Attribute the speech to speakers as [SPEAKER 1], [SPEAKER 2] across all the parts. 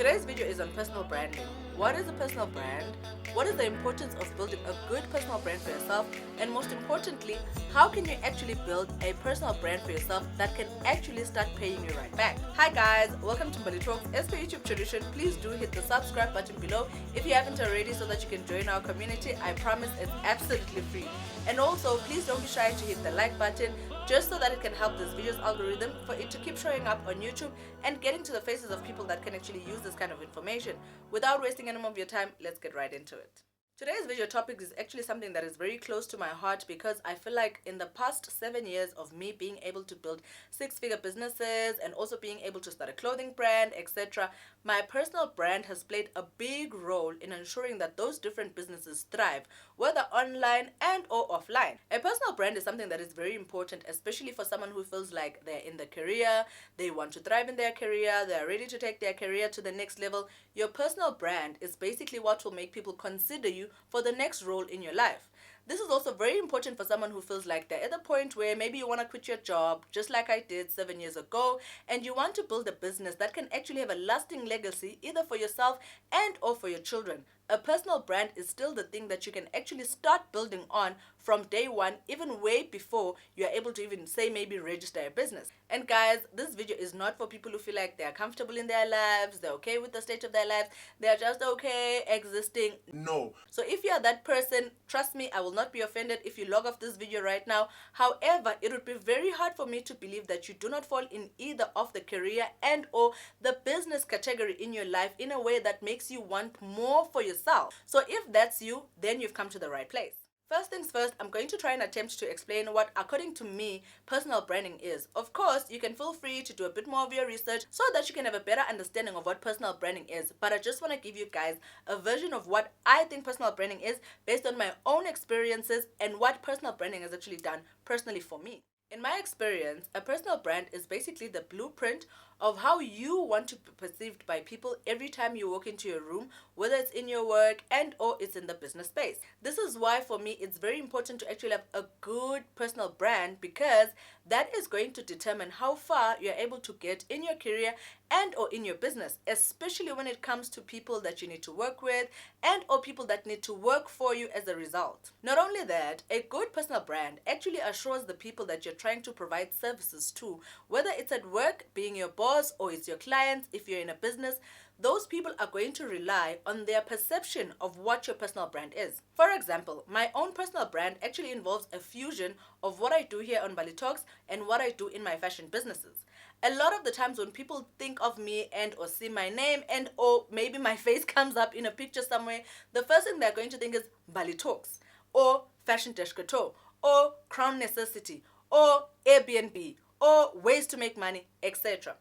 [SPEAKER 1] Today's video is on personal branding. What is a personal brand? What is the importance of building a good personal brand for yourself? And most importantly, how can you actually build a personal brand for yourself that can actually start paying you right back? Hi guys, welcome to Mbali Talks. As per YouTube tradition, please do hit the subscribe button below if you haven't already so that you can join our community. I promise it's absolutely free. And also, please don't be shy to hit the like button just so that it can help this video's algorithm for it to keep showing up on YouTube and getting to the faces of people that can actually use this kind of information. Without wasting any more of your time, let's get right into it. Today's video topic is actually something that is very close to my heart because I feel like in the past 7 years of me being able to build six-figure businesses and also being able to start a clothing brand, etc., my personal brand has played a big role in ensuring that those different businesses thrive, whether online and or offline. A personal brand is something that is very important, especially for someone who feels like they're in the career, they want to thrive in their career, they're ready to take their career to the next level. Your personal brand is basically what will make people consider you for the next role in your life. This is also very important for someone who feels like they're at the point where maybe you want to quit your job, just like I did 7 years ago, and you want to build a business that can actually have a lasting legacy either for yourself and or for your children. A personal brand is still the thing that you can actually start building on from day one, even way before you're able to even say maybe register a business. And guys, this video is not for people who feel like they're comfortable in their lives, they're okay with the state of their lives, they're just okay existing. No. So if you're that person, trust me, I will not be offended if you log off this video right now. However, it would be very hard for me to believe that you do not fall in either of the career and or the business category in your life in a way that makes you want more for yourself. So if that's you, then you've come to the right place. First things first, I'm going to try and attempt to explain what, according to me, personal branding is. Of course, you can feel free to do a bit more of your research so that you can have a better understanding of what personal branding is. But I just want to give you guys a version of what I think personal branding is based on my own experiences and what personal branding has actually done personally for me. In my experience, a personal brand is basically the blueprint of how you want to be perceived by people every time you walk into your room, whether it's in your work and or it's in the business space. This is why for me it's very important to actually have a good personal brand, because that is going to determine how far you're able to get in your career and or in your business, especially when it comes to people that you need to work with and or people that need to work for you as a result. Not only that, a good personal brand actually assures the people that you're trying to provide services to, whether it's at work, being your boss, or it's your clients, if you're in a business, those people are going to rely on their perception of what your personal brand is. For example, my own personal brand actually involves a fusion of what I do here on Mbali Talks and what I do in my fashion businesses. A lot of the times when people think of me and or see my name and or maybe my face comes up in a picture somewhere, the first thing they're going to think is Mbali Talks or Fashion Couture or Crown Necessity or Airbnb or ways to make money, etc.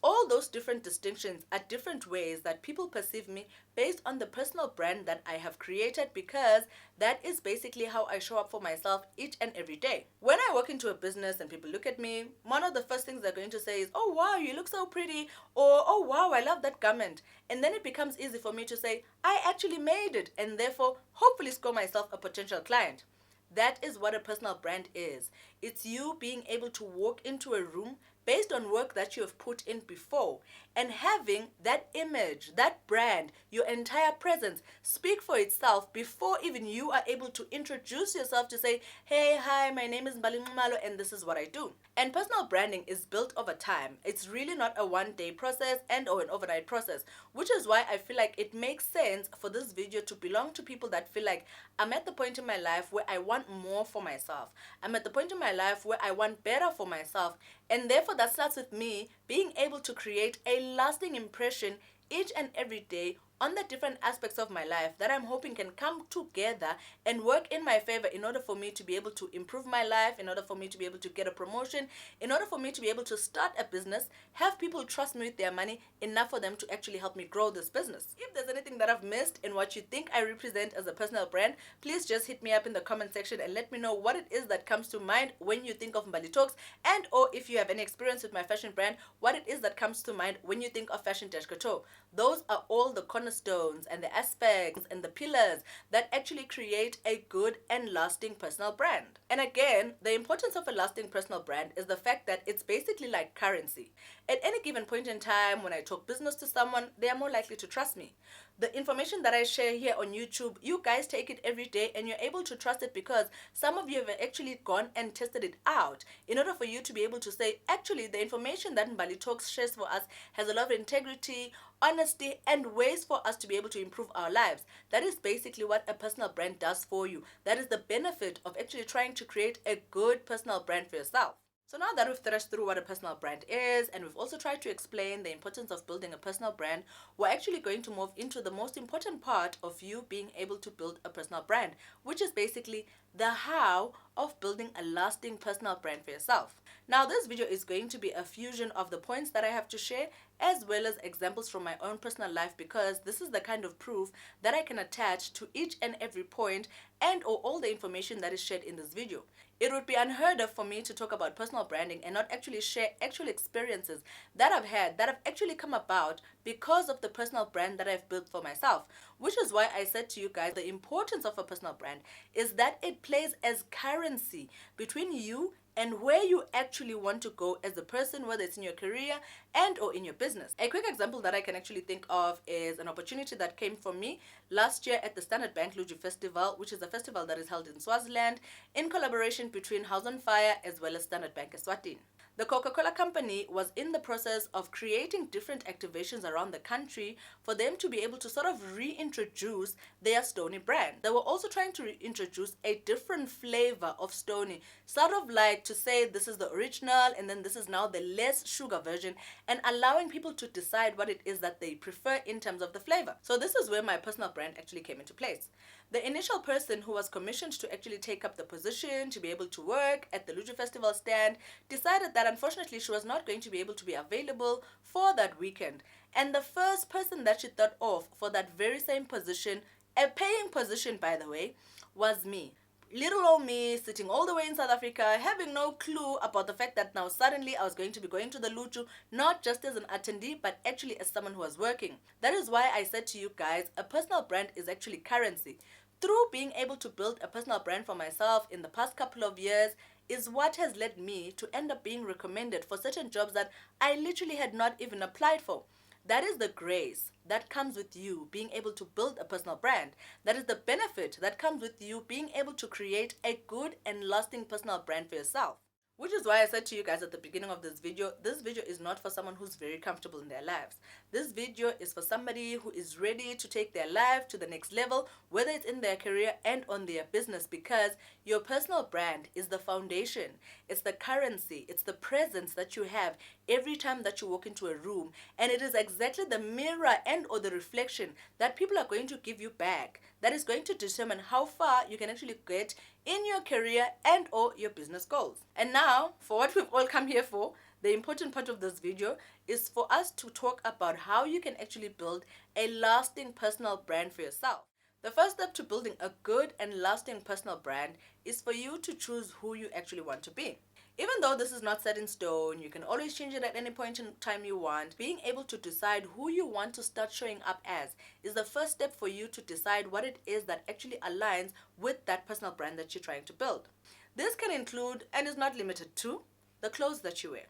[SPEAKER 1] All those different distinctions are different ways that people perceive me based on the personal brand that I have created, because that is basically how I show up for myself each and every day. When I walk into a business and people look at me, one of the first things they're going to say is, "Oh wow, you look so pretty," or "Oh wow, I love that garment." And then it becomes easy for me to say, "I actually made it," and therefore hopefully score myself a potential client. That is what a personal brand is. It's you being able to walk into a room based on work that you have put in before and having that image, that brand, your entire presence speak for itself before even you are able to introduce yourself to say, "Hey, hi, my name is Mbali and this is what I do." And personal branding is built over time. It's really not a one-day process and or an overnight process, which is why I feel like it makes sense for this video to belong to people that feel like I'm at the point in my life where I want more for myself. I'm at the point in my life where I want better for myself, and therefore that starts with me being able to create a lasting impression each and every day on the different aspects of my life that I'm hoping can come together and work in my favor in order for me to be able to improve my life, in order for me to be able to get a promotion, in order for me to be able to start a business, have people trust me with their money enough for them to actually help me grow this business. If there's anything that I've missed in what you think I represent as a personal brand, please just hit me up in the comment section and let me know what it is that comes to mind when you think of Mbali Talks, and or if you have any experience with my fashion brand, what it is that comes to mind when you think of Fashion Couture. Those are all the corner cornerstones and the aspects and the pillars that actually create a good and lasting personal brand. And again, the importance of a lasting personal brand is the fact that it's basically like currency. At any given point in time, when I talk business to someone, they are more likely to trust me. The information that I share here on YouTube, you guys take it every day and you're able to trust it because some of you have actually gone and tested it out in order for you to be able to say, actually, the information that Mbali Talks shares for us has a lot of integrity, honesty, and ways for us to be able to improve our lives. That is basically what a personal brand does for you. That is the benefit of actually trying to create a good personal brand for yourself. So now that we've thrashed through what a personal brand is, and we've also tried to explain the importance of building a personal brand, we're actually going to move into the most important part of you being able to build a personal brand, which is basically the how of building a lasting personal brand for yourself. Now, this video is going to be a fusion of the points that I have to share as well as examples from my own personal life, because this is the kind of proof that I can attach to each and every point and or all the information that is shared in this video. It would be unheard of for me to talk about personal branding and not actually share actual experiences that I've had, that have actually come about because of the personal brand that I've built for myself. Which is why I said to you guys, the importance of a personal brand is that it plays as currency between you and where you actually want to go as a person, whether it's in your career and or in your business. A quick example that I can actually think of is an opportunity that came for me last year at the Standard Bank Luju Festival, which is a festival that is held in Swaziland in collaboration between House on Fire as well as Standard Bank Eswatini. The Coca-Cola company was in the process of creating different activations around the country for them to be able to sort of reintroduce their Stoney brand. They were also trying to reintroduce a different flavor of Stoney, sort of like to say this is the original and then this is now the less sugar version, and allowing people to decide what it is that they prefer in terms of the flavor. So this is where my personal brand actually came into place. The initial person who was commissioned to actually take up the position to be able to work at the Luju Festival stand decided that unfortunately she was not going to be able to be available for that weekend. And the first person that she thought of for that very same position, a paying position by the way, was me. Little old me sitting all the way in South Africa, having no clue about the fact that now suddenly I was going to be going to the Luju, not just as an attendee, but actually as someone who was working. That is why I said to you guys, a personal brand is actually currency. Through being able to build a personal brand for myself in the past couple of years is what has led me to end up being recommended for certain jobs that I literally had not even applied for. That is the grace that comes with you being able to build a personal brand. That is the benefit that comes with you being able to create a good and lasting personal brand for yourself. Which is why I said to you guys at the beginning of this video is not for someone who's very comfortable in their lives. This video is for somebody who is ready to take their life to the next level, whether it's in their career and on their business, because your personal brand is the foundation. It's the currency. It's the presence that you have every time that you walk into a room. And it is exactly the mirror and or the reflection that people are going to give you back that is going to determine how far you can actually get in your career and or your business goals. And now, for what we've all come here for, the important part of this video is for us to talk about how you can actually build a lasting personal brand for yourself. The first step to building a good and lasting personal brand is for you to choose who you actually want to be. Even though this is not set in stone, you can always change it at any point in time you want. Being able to decide who you want to start showing up as is the first step for you to decide what it is that actually aligns with that personal brand that you're trying to build. This can include, and is not limited to, the clothes that you wear,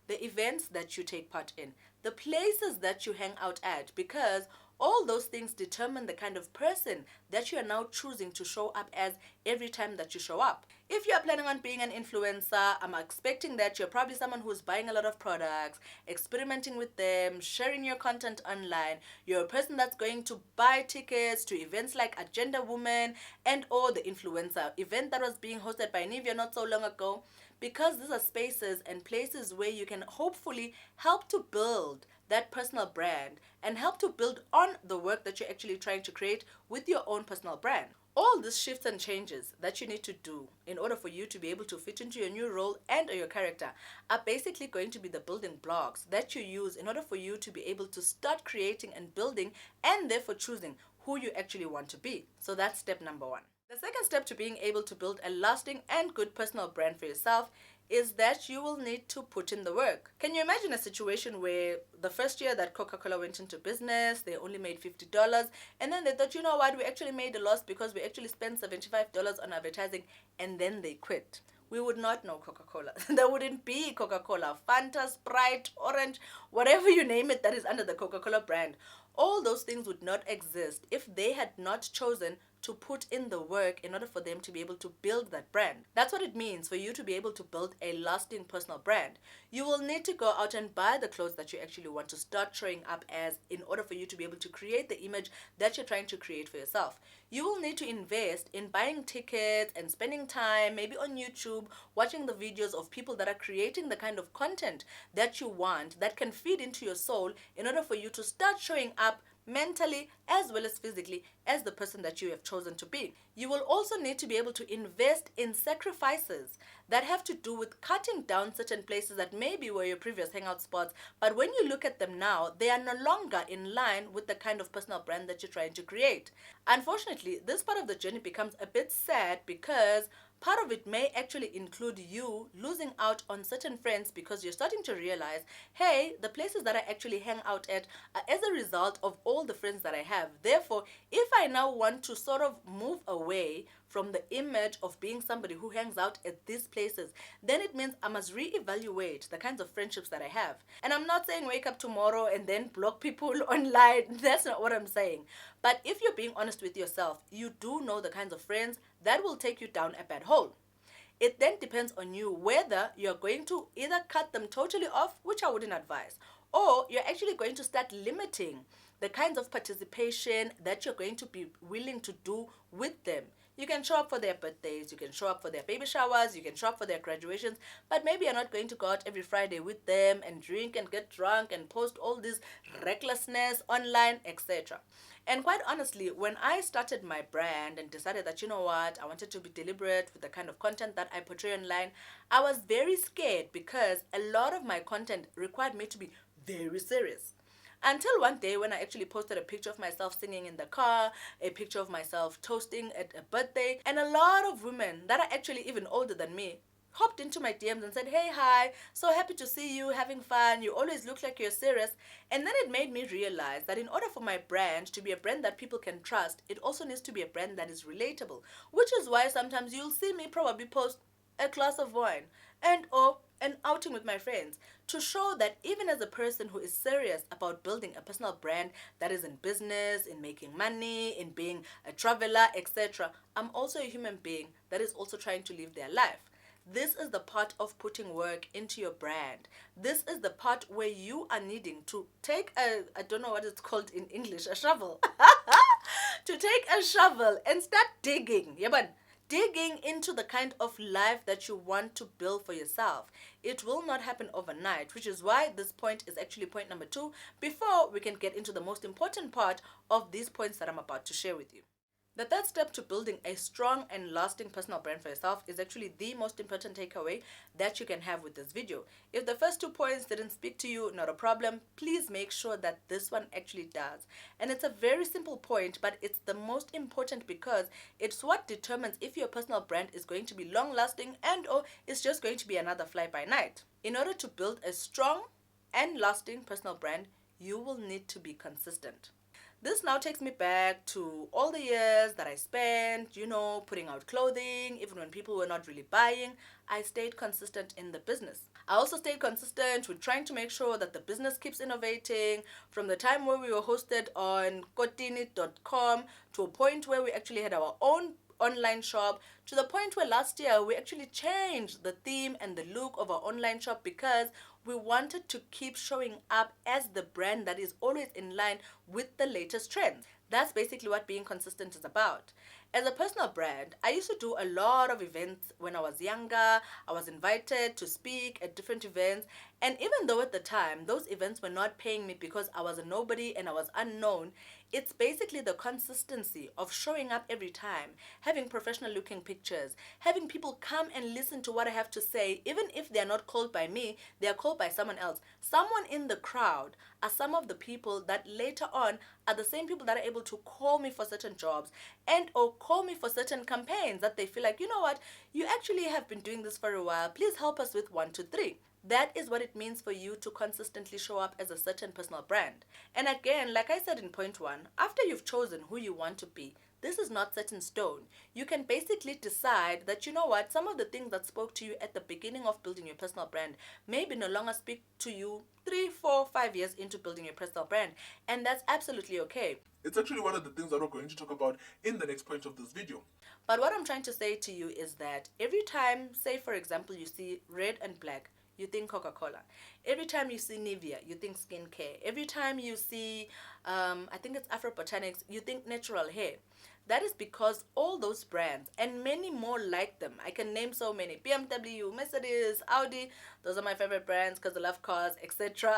[SPEAKER 1] the events that you take part in, the places that you hang out at, because all those things determine the kind of person that you are now choosing to show up as every time that you show up. If you are planning on being an influencer, I'm expecting that you're probably someone who's buying a lot of products, experimenting with them, sharing your content online. You're a person that's going to buy tickets to events like Agenda Woman and or the influencer event that was being hosted by Nivea not so long ago, because these are spaces and places where you can hopefully help to build that personal brand and help to build on the work that you're actually trying to create with your own personal brand. All these shifts and changes that you need to do in order for you to be able to fit into your new role and or your character are basically going to be the building blocks that you use in order for you to be able to start creating and building and therefore choosing who you actually want to be. So that's step number one. The second step to being able to build a lasting and good personal brand for yourself is that you will need to put in the work. Can you imagine a situation where the first year that Coca-Cola went into business, they only made $50, and then they thought, you know what, we actually made a loss because we actually spent $75 on advertising, and then they quit? We would not know Coca-Cola. There wouldn't be Coca-Cola, Fanta, Sprite, Orange, whatever you name it that is under the Coca-Cola brand. All those things would not exist if they had not chosen to put in the work in order for them to be able to build that brand. That's what it means for you to be able to build a lasting personal brand. You will need to go out and buy the clothes that you actually want to start showing up as in order for you to be able to create the image that you're trying to create for yourself. You will need to invest in buying tickets and spending time, maybe on YouTube, watching the videos of people that are creating the kind of content that you want that can feed into your soul in order for you to start showing up mentally as well as physically as the person that you have chosen to be. You will also need to be able to invest in sacrifices that have to do with cutting down certain places that maybe were your previous hangout spots, but when you look at them now, they are no longer in line with the kind of personal brand that you're trying to create. Unfortunately, this part of the journey becomes a bit sad because part of it may actually include you losing out on certain friends because you're starting to realize, hey, the places that I actually hang out at are as a result of all the friends that I have. Therefore, if I now want to sort of move away from the image of being somebody who hangs out at these places, then it means I must reevaluate the kinds of friendships that I have. And I'm not saying wake up tomorrow and then block people online. That's not what I'm saying. But if you're being honest with yourself, you do know the kinds of friends that will take you down a bad hole. It then depends on you whether you're going to either cut them totally off, which I wouldn't advise, or you're actually going to start limiting the kinds of participation that you're going to be willing to do with them. You can show up for their birthdays, you can show up for their baby showers, you can show up for their graduations, but maybe you're not going to go out every Friday with them and drink and get drunk and post all this recklessness online, etc. And quite honestly, when I started my brand and decided that, you know what, I wanted to be deliberate with the kind of content that I portray online, I was very scared because a lot of my content required me to be very serious. Until one day when I actually posted a picture of myself singing in the car, a picture of myself toasting at a birthday, and a lot of women that are actually even older than me hopped into my DMs and said, hey, hi, so happy to see you, having fun, you always look like you're serious. And then it made me realize that in order for my brand to be a brand that people can trust, it also needs to be a brand that is relatable, which is why sometimes you'll see me probably post a glass of wine and/or an outing with my friends to show that even as a person who is serious about building a personal brand that is in business, in making money, in being a traveler, etc., I'm also a human being that is also trying to live their life. This is the part of putting work into your brand. This is the part where you are needing to take I don't know what it's called in English, a shovel. To take a shovel and start digging. Yeah, but digging into the kind of life that you want to build for yourself. It will not happen overnight, which is why this point is actually point number 2 before we can get into the most important part of these points that I'm about to share with you. The third step to building a strong and lasting personal brand for yourself is actually the most important takeaway that you can have with this video. If the first 2 points didn't speak to you, not a problem. Please make sure that this one actually does. And it's a very simple point, but it's the most important because it's what determines if your personal brand is going to be long lasting and/or it's just going to be another fly by night. In order to build a strong and lasting personal brand, you will need to be consistent. This now takes me back to all the years that I spent, putting out clothing, even when people were not really buying. I stayed consistent in the business. I also stayed consistent with trying to make sure that the business keeps innovating from the time where we were hosted on kotini.com to a point where we actually had our own online shop, to the point where last year we actually changed the theme and the look of our online shop because we wanted to keep showing up as the brand that is always in line with the latest trends. That's basically what being consistent is about. As a personal brand, I used to do a lot of events when I was younger. I was invited to speak at different events, and even though at the time those events were not paying me because I was a nobody and I was unknown, it's basically the consistency of showing up every time, having professional looking pictures, having people come and listen to what I have to say, even if they're not called by me, they're called by someone else. Someone in the crowd are some of the people that later on are the same people that are able to call me for certain jobs and or call me for certain campaigns that they feel like, you know what, you actually have been doing this for a while. Please help us with 1, 2, 3. That is what it means for you to consistently show up as a certain personal brand. And again, like I said in point 1, after you've chosen who you want to be, this is not set in stone. You can basically decide that, you know what, some of the things that spoke to you at the beginning of building your personal brand maybe no longer speak to you 3, 4, 5 years into building your personal brand. And that's absolutely okay.
[SPEAKER 2] It's actually one of the things that we're going to talk about in the next point of this video.
[SPEAKER 1] But what I'm trying to say to you is that every time, say for example, you see red and black, you think Coca-Cola. Every time you see Nivea, you think skincare. Every time you see, I think it's Afro Botanics, you think natural hair. That is because all those brands and many more like them, I can name so many: BMW, Mercedes, Audi, those are my favorite brands because I love cars, etc.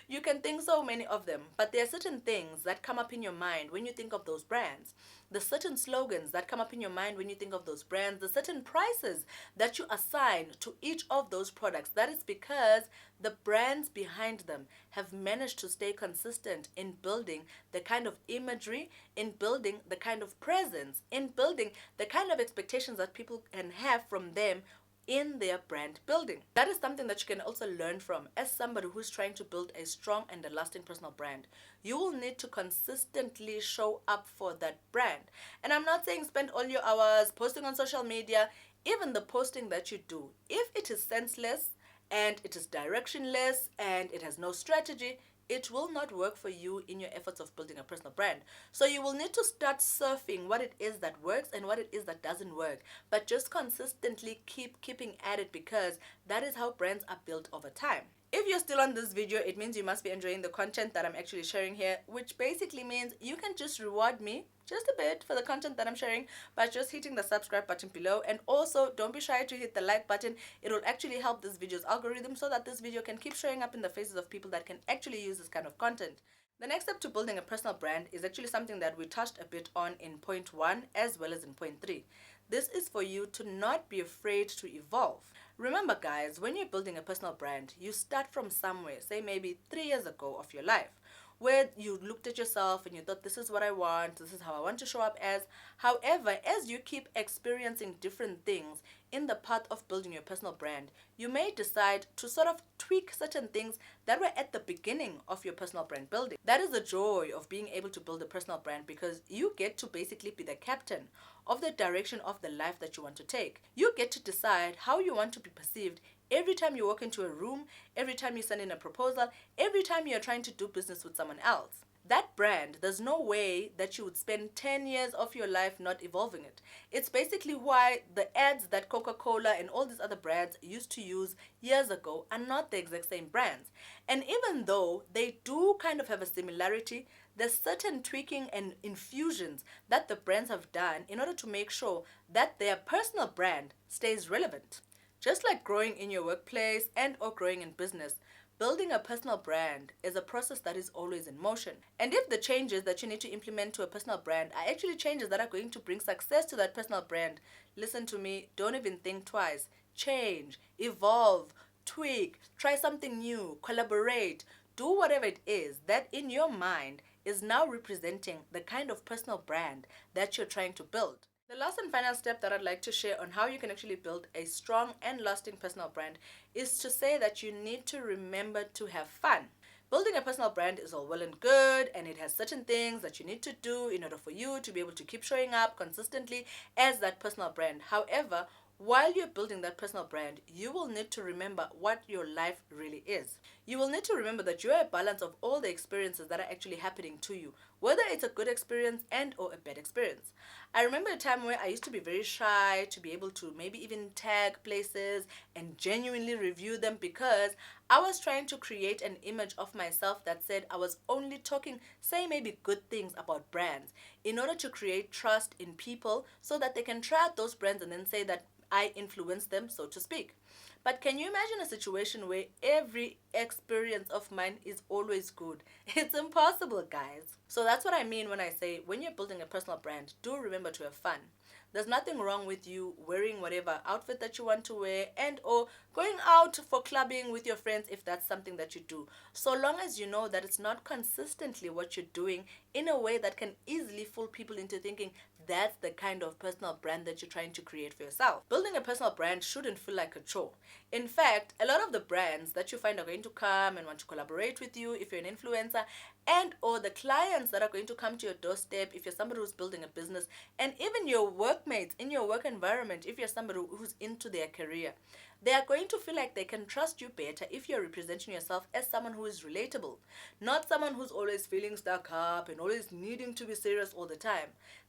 [SPEAKER 1] You can think so many of them, but there are certain things that come up in your mind when you think of those brands. The certain slogans that come up in your mind when you think of those brands, the certain prices that you assign to each of those products. That is because the brands behind them have managed to stay consistent in building the kind of imagery, in building the kind of presence, in building the kind of expectations that people can have from them in their brand building. That is something that you can also learn from as somebody who's trying to build a strong and a lasting personal brand. You will need to consistently show up for that brand. And I'm not saying spend all your hours posting on social media. Even the posting that you do, if it is senseless and it is directionless and it has no strategy, it will not work for you in your efforts of building a personal brand. So you will need to start surfing what it is that works and what it is that doesn't work, but just consistently keeping at it, because that is how brands are built over time. If you're still on this video, it means you must be enjoying the content that I'm actually sharing here, which basically means you can just reward me just a bit for the content that I'm sharing by just hitting the subscribe button below. And also, don't be shy to hit the like button. It will actually help this video's algorithm so that this video can keep showing up in the faces of people that can actually use this kind of content. The next step to building a personal brand is actually something that we touched a bit on in point 1 as well as in point 3. This is for you to not be afraid to evolve. Remember guys, when you're building a personal brand, you start from somewhere, say maybe 3 years ago of your life, where you looked at yourself and you thought, this is what I want, this is how I want to show up as. However, as you keep experiencing different things in the path of building your personal brand, you may decide to sort of tweak certain things that were at the beginning of your personal brand building. That is the joy of being able to build a personal brand, because you get to basically be the captain of the direction of the life that you want to take. You get to decide how you want to be perceived every time you walk into a room, every time you send in a proposal, every time you're trying to do business with someone else. That brand, there's no way that you would spend 10 years of your life not evolving it. It's basically why the ads that Coca-Cola and all these other brands used to use years ago are not the exact same brands. And even though they do kind of have a similarity, there's certain tweaking and infusions that the brands have done in order to make sure that their personal brand stays relevant. Just like growing in your workplace and or growing in business, building a personal brand is a process that is always in motion. And if the changes that you need to implement to a personal brand are actually changes that are going to bring success to that personal brand, listen to me, don't even think twice. Change, evolve, tweak, try something new, collaborate, do whatever it is that in your mind is now representing the kind of personal brand that you're trying to build. The last and final step that I'd like to share on how you can actually build a strong and lasting personal brand is to say that you need to remember to have fun. Building a personal brand is all well and good, and it has certain things that you need to do in order for you to be able to keep showing up consistently as that personal brand. However, while you're building that personal brand, you will need to remember what your life really is. You will need to remember that you're a balance of all the experiences that are actually happening to you, whether it's a good experience and or a bad experience. I remember a time where I used to be very shy to be able to maybe even tag places and genuinely review them, because I was trying to create an image of myself that said I was only talking, say maybe good things about brands, in order to create trust in people so that they can try out those brands and then say that I influenced them, so to speak. But can you imagine a situation where every experience of mine is always good? It's impossible, guys. So that's what I mean when I say when you're building a personal brand, do remember to have fun. There's nothing wrong with you wearing whatever outfit that you want to wear and or going out for clubbing with your friends if that's something that you do. So long as you know that it's not consistently what you're doing in a way that can easily fool people into thinking that's the kind of personal brand that you're trying to create for yourself. Building a personal brand shouldn't feel like a chore. In fact, a lot of the brands that you find are going to come and want to collaborate with you if you're an influencer, and or the clients that are going to come to your doorstep if you're somebody who's building a business, and even your workmates in your work environment if you're somebody who's into their career, they are going to feel like they can trust you better if you're representing yourself as someone who is relatable, not someone who's always feeling stuck up and always needing to be serious all the time.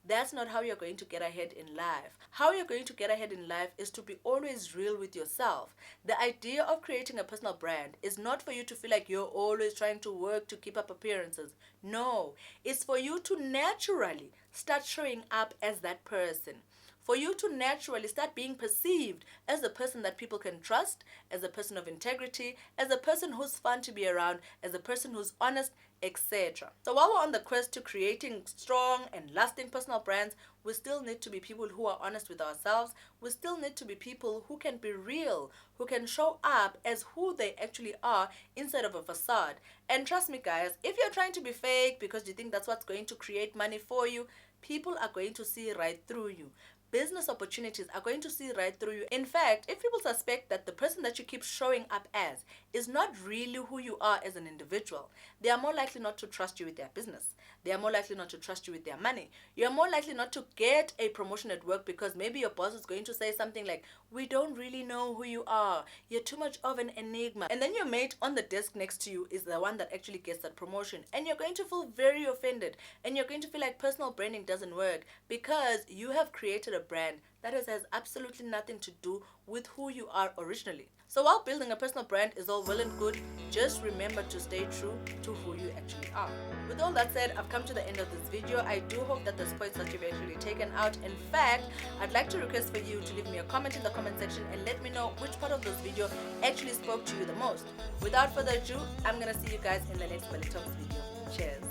[SPEAKER 1] That's not how you're going to get ahead in life. How you're going to get ahead in life is to be always real with yourself. The idea of creating a personal brand is not for you to feel like you're always trying to work to keep up appearances. No, it's for you to naturally start showing up as that person. For you to naturally start being perceived as a person that people can trust, as a person of integrity, as a person who's fun to be around, as a person who's honest, etc. So while we're on the quest to creating strong and lasting personal brands, we still need to be people who are honest with ourselves. We still need to be people who can be real, who can show up as who they actually are inside of a facade. And trust me, guys, if you're trying to be fake because you think that's what's going to create money for you, people are going to see right through you. Business opportunities are going to see right through you. In fact, if people suspect that the person that you keep showing up as is not really who you are as an individual, they are more likely not to trust you with their business. They are more likely not to trust you with their money. You're more likely not to get a promotion at work because maybe your boss is going to say something like, "We don't really know who you are. You're too much of an enigma." And then your mate on the desk next to you is the one that actually gets that promotion. And you're going to feel very offended. And you're going to feel like personal branding doesn't work because you have created a brand that has absolutely nothing to do with who you are originally. So while building a personal brand is all well and good, just remember to stay true to who you actually are. With all that said, I've come to the end of this video. I do hope that there's points that you've actually taken out. In fact, I'd like to request for you to leave me a comment in the comment section and let me know which part of this video actually spoke to you the most. Without further ado, I'm gonna see you guys in the next Mbali Talks video. Cheers.